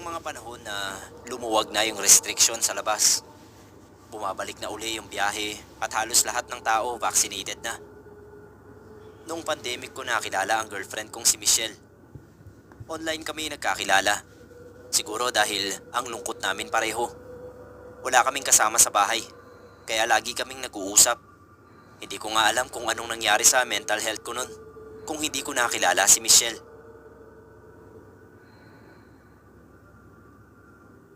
mga panahon na lumuwag na yung restriction sa labas. Bumabalik na uli yung biyahe at halos lahat ng tao vaccinated na. Noong pandemic ko nakilala ang girlfriend kong si Michelle. Online kami nagkakilala. Siguro dahil ang lungkot namin pareho. Wala kaming kasama sa bahay, kaya lagi kaming nag-uusap. Hindi ko nga alam kung anong nangyari sa mental health ko nun kung hindi ko nakilala si Michelle.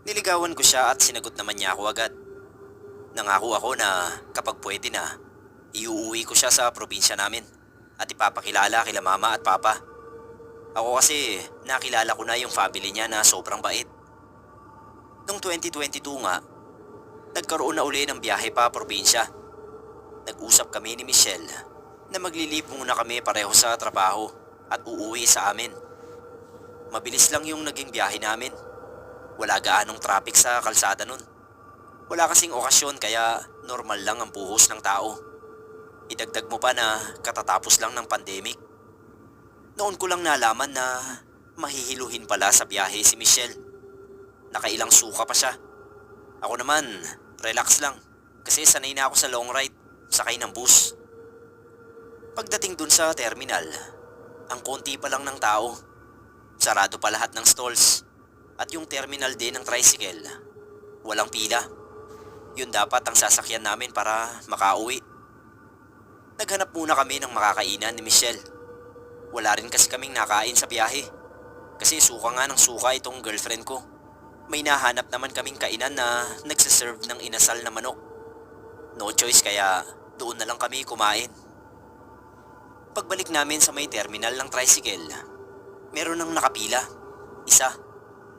Niligawan ko siya at sinagot naman niya ako agad. Nangako ako na kapag pwede na, iuuwi ko siya sa probinsya namin at ipapakilala kila mama at papa. Ako kasi nakilala ko na yung family niya na sobrang bait. Noong 2022 nga, nagkaroon na uli ng biyahe pa probinsya. Nag-usap kami ni Michelle na maglilip muna kami pareho sa trabaho at uuwi sa amin. Mabilis lang yung naging biyahe namin. Wala gaanong traffic sa kalsada nun. Wala kasing okasyon kaya normal lang ang buhos ng tao. Idagdag mo pa na katatapos lang ng pandemic. Noon ko lang nalaman na mahihiluhin pala sa biyahe si Michelle. Nakailang suka pa siya. Ako naman, relax lang kasi sanay na ako sa long ride, sakay ng bus. Pagdating dun sa terminal, ang konti pa lang ng tao. Sarado pa lahat ng stalls. At yung terminal din ng tricycle, walang pila. Yun dapat ang sasakyan namin para makauwi. Naghanap muna kami ng makakainan ni Michelle. Wala rin kasi kaming nakain sa biyahe. Kasi suka nga ng suka itong girlfriend ko. May nahanap naman kaming kainan na nagsiserve ng inasal na manok. No choice kaya doon na lang kami kumain. Pagbalik namin sa may terminal ng tricycle, meron nang nakapila. Isa.